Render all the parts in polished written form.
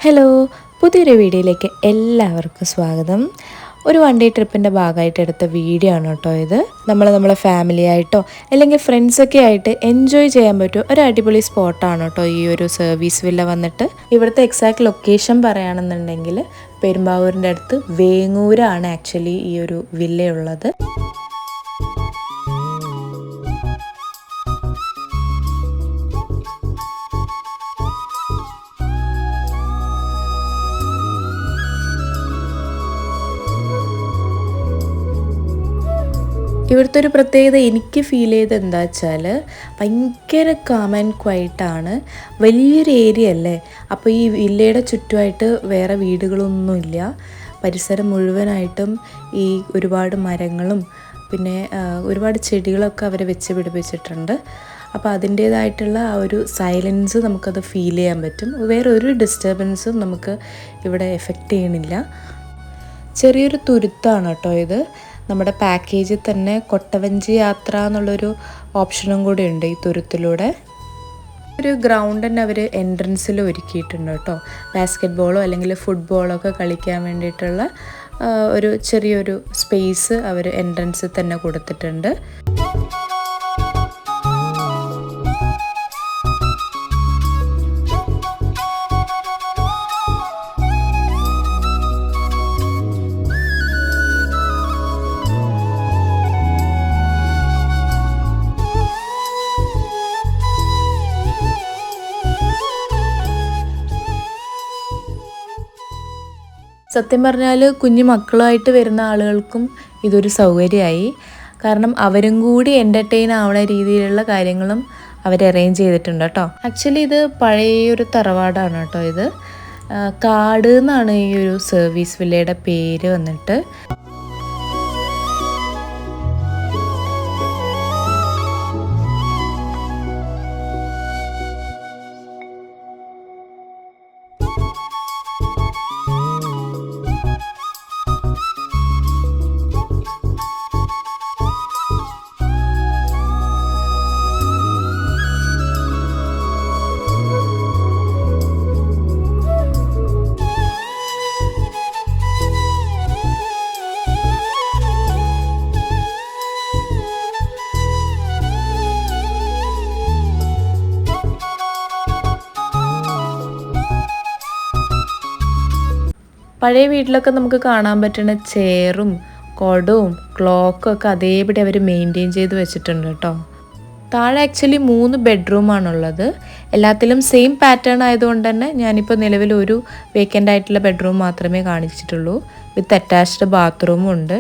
Hello, പുതിയൊരു വീഡിയോയിലേക്ക് എല്ലാവർക്കും സ്വാഗതം. ഒരു വൺ ഡേ ട്രിപ്പിൻ്റെ ഭാഗമായിട്ട് എടുത്ത വീഡിയോ ആണ് കേട്ടോ ഇത്. നമ്മളെ ഫാമിലി ആയിട്ടോ അല്ലെങ്കിൽ ഫ്രണ്ട്സൊക്കെ ആയിട്ട് എൻജോയ് ചെയ്യാൻ പറ്റും ഒരു അടിപൊളി സ്പോട്ടാണ് കേട്ടോ ഈ ഒരു സർവീസ് വില്ല വന്നിട്ട്. ഇവിടുത്തെ എക്സാക്ട് ലൊക്കേഷൻ പറയുകയാണെന്നുണ്ടെങ്കിൽ പെരുമ്പാവൂരിൻ്റെ അടുത്ത് വേങ്ങൂരാണ് ആക്ച്വലി ഈ ഒരു വില്ലയുള്ളത്. ഇവിടുത്തെ ഒരു പ്രത്യേകത എനിക്ക് ഫീൽ ചെയ്ത് എന്താ വെച്ചാൽ ഭയങ്കര കാം ആൻഡ് ക്വയറ്റാണ്. വലിയൊരു ഏരിയ അല്ലേ, അപ്പോൾ ഈ വില്ലയുടെ ചുറ്റുമായിട്ട് വേറെ വീടുകളൊന്നുമില്ല. പരിസരം മുഴുവനായിട്ടും ഈ ഒരുപാട് മരങ്ങളും പിന്നെ ഒരുപാട് ചെടികളൊക്കെ അവർ വെച്ച് പിടിപ്പിച്ചിട്ടുണ്ട്. അപ്പോൾ അതിൻ്റേതായിട്ടുള്ള ആ ഒരു സൈലൻസ് നമുക്കത് ഫീൽ ചെയ്യാൻ പറ്റും. വേറെ ഒരു ഡിസ്റ്റർബൻസും നമുക്ക് ഇവിടെ എഫക്റ്റ് ചെയ്യണില്ല. ചെറിയൊരു തുരുത്താണ് കേട്ടോ ഇത്. നമ്മുടെ പാക്കേജിൽ തന്നെ കൊട്ടവഞ്ചി യാത്ര എന്നുള്ളൊരു ഓപ്ഷനും കൂടി ഉണ്ട് ഈ തുരുത്തിലൂടെ. ഒരു ഗ്രൗണ്ട് തന്നെ അവർ എൻട്രൻസിൽ ഒരുക്കിയിട്ടുണ്ട് കേട്ടോ. ബാസ്കറ്റ് ബോളോ അല്ലെങ്കിൽ ഫുട്ബോളോ ഒക്കെ കളിക്കാൻ വേണ്ടിയിട്ടുള്ള ഒരു ചെറിയൊരു സ്പേസ് അവർ എൻട്രൻസിൽ തന്നെ കൊടുത്തിട്ടുണ്ട്. സത്യം പറഞ്ഞാൽ കുഞ്ഞു മക്കളുമായിട്ട് വരുന്ന ആളുകൾക്കും ഇതൊരു സൗകര്യമായി. കാരണം അവരും കൂടി എൻ്റർടൈൻ ആവുന്ന രീതിയിലുള്ള കാര്യങ്ങളും അവർ അറേഞ്ച് ചെയ്തിട്ടുണ്ട് കേട്ടോ. ആക്ച്വലി ഇത് പഴയൊരു തറവാടാണ് കേട്ടോ ഇത്. കാട് എന്നാണ് ഈ ഒരു സർവീസ് വില്ലയുടെ പേര് വന്നിട്ട്. പഴയ വീട്ടിലൊക്കെ നമുക്ക് കാണാൻ പറ്റുന്ന ചെയറും കൊടവും ക്ലോക്കും ഒക്കെ അതേപടി അവർ മെയിൻറ്റെയിൻ ചെയ്ത് വെച്ചിട്ടുണ്ട് കേട്ടോ. താഴെ ആക്ച്വലി 3 ബെഡ്റൂമാണുള്ളത്. എല്ലാത്തിലും സെയിം പാറ്റേൺ ആയതുകൊണ്ട് തന്നെ ഞാനിപ്പോൾ നിലവിൽ ഒരു വേക്കൻ്റ് ആയിട്ടുള്ള ബെഡ്റൂം മാത്രമേ കാണിച്ചിട്ടുള്ളൂ. വിത്ത് അറ്റാച്ച്ഡ് ബാത്റൂമും ഉണ്ട്.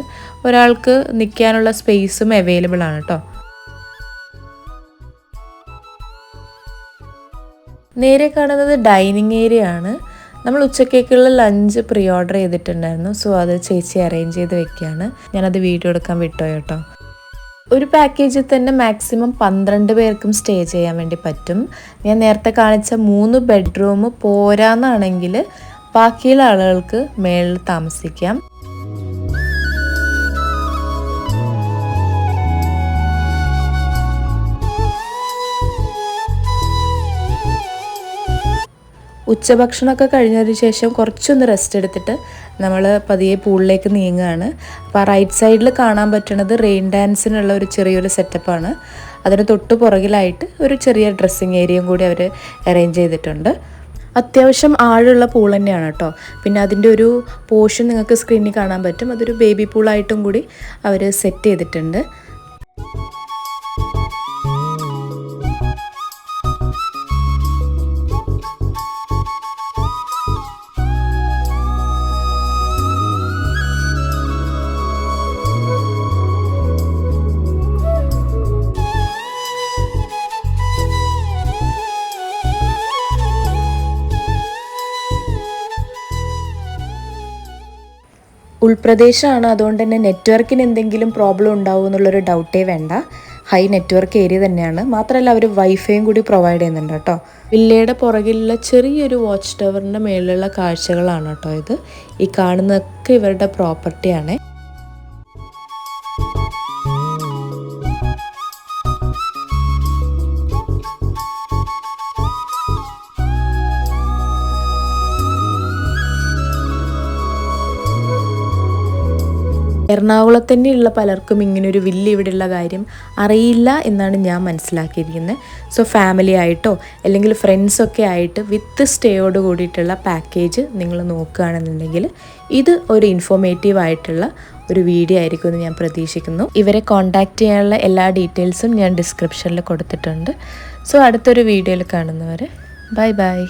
ഒരാൾക്ക് നിൽക്കാനുള്ള സ്പേസും അവൈലബിൾ ആണ് കേട്ടോ. നേരെ കാണുന്നത് ഡൈനിങ് ഏരിയ ആണ്. നമ്മൾ ഉച്ചക്കേക്കുള്ള ലഞ്ച് പ്രീ ഓർഡർ ചെയ്തിട്ടുണ്ടായിരുന്നു. സോ അത് ചേച്ചി അറേഞ്ച് ചെയ്ത് വെക്കുകയാണ്. ഞാനത് വീഡിയോ എടുക്കാൻ വിട്ടുപോയി കേട്ടോ. ഒരു പാക്കേജിൽ തന്നെ മാക്സിമം 12 പേർക്കും സ്റ്റേ ചെയ്യാൻ വേണ്ടി പറ്റും. ഞാൻ നേരത്തെ കാണിച്ച 3 ബെഡ്റൂം പോരാന്നാണെങ്കിൽ ബാക്കിയുള്ള ആളുകൾക്ക് മേളിൽ താമസിക്കാം. ഉച്ചഭക്ഷണമൊക്കെ കഴിഞ്ഞതിന് ശേഷം കുറച്ചൊന്ന് റെസ്റ്റ് എടുത്തിട്ട് നമ്മൾ പതിയെ പൂളിലേക്ക് നീങ്ങുകയാണ്. അപ്പോൾ ആ റൈറ്റ് സൈഡിൽ കാണാൻ പറ്റുന്നത് റെയിൻ ഡാൻസിനുള്ള ഒരു ചെറിയൊരു സെറ്റപ്പാണ്. അതിന് തൊട്ട് പുറകിലായിട്ട് ഒരു ചെറിയ ഡ്രസ്സിങ് ഏരിയയും കൂടി അവർ അറേഞ്ച് ചെയ്തിട്ടുണ്ട്. അത്യാവശ്യം ആഴമുള്ള പൂൾ തന്നെയാണ് കേട്ടോ. പിന്നെ അതിൻ്റെ ഒരു പോർഷൻ നിങ്ങൾക്ക് സ്ക്രീനിൽ കാണാൻ പറ്റും. അതൊരു ബേബി പൂളായിട്ടും കൂടി അവർ സെറ്റ് ചെയ്തിട്ടുണ്ട്. ഉൾപ്രദേശമാണ്, അതുകൊണ്ട് തന്നെ നെറ്റ്വർക്കിന് എന്തെങ്കിലും പ്രോബ്ലം ഉണ്ടാവും എന്നുള്ളൊരു ഡൗട്ടേ വേണ്ട. ഹൈ നെറ്റ്വർക്ക് ഏരിയ തന്നെയാണ്. മാത്രമല്ല അവർ വൈഫൈയും കൂടി പ്രൊവൈഡ് ചെയ്യുന്നുണ്ട് കേട്ടോ. വില്ലയുടെ പുറകിലുള്ള ചെറിയൊരു വാച്ച് ടവറിൻ്റെ മേളിലുള്ള കാഴ്ചകളാണ് കേട്ടോ ഇത്. ഈ കാണുന്നതൊക്കെ ഇവരുടെ പ്രോപ്പർട്ടിയാണ്. എറണാകുളത്ത് തന്നെയുള്ള പലർക്കും ഇങ്ങനൊരു വില്ല ഇവിടെയുള്ള കാര്യം അറിയില്ല എന്നാണ് ഞാൻ മനസ്സിലാക്കിയിരിക്കുന്നത്. സോ ഫാമിലി ആയിട്ടോ അല്ലെങ്കിൽ ഫ്രണ്ട്സൊക്കെ ആയിട്ട് വിത്ത് സ്റ്റേയോട് കൂടിയിട്ടുള്ള പാക്കേജ് നിങ്ങൾ നോക്കുകയാണെന്നുണ്ടെങ്കിൽ ഇത് ഒരു ഇൻഫോർമേറ്റീവ് ആയിട്ടുള്ള ഒരു വീഡിയോ ആയിരിക്കും എന്ന് ഞാൻ പ്രതീക്ഷിക്കുന്നു. ഇവരെ കോൺടാക്റ്റ് ചെയ്യാനുള്ള എല്ലാ ഡീറ്റെയിൽസും ഞാൻ ഡിസ്ക്രിപ്ഷനിൽ കൊടുത്തിട്ടുണ്ട്. സോ അടുത്തൊരു വീഡിയോയിൽ കാണുന്നവരെ ബൈ ബൈ.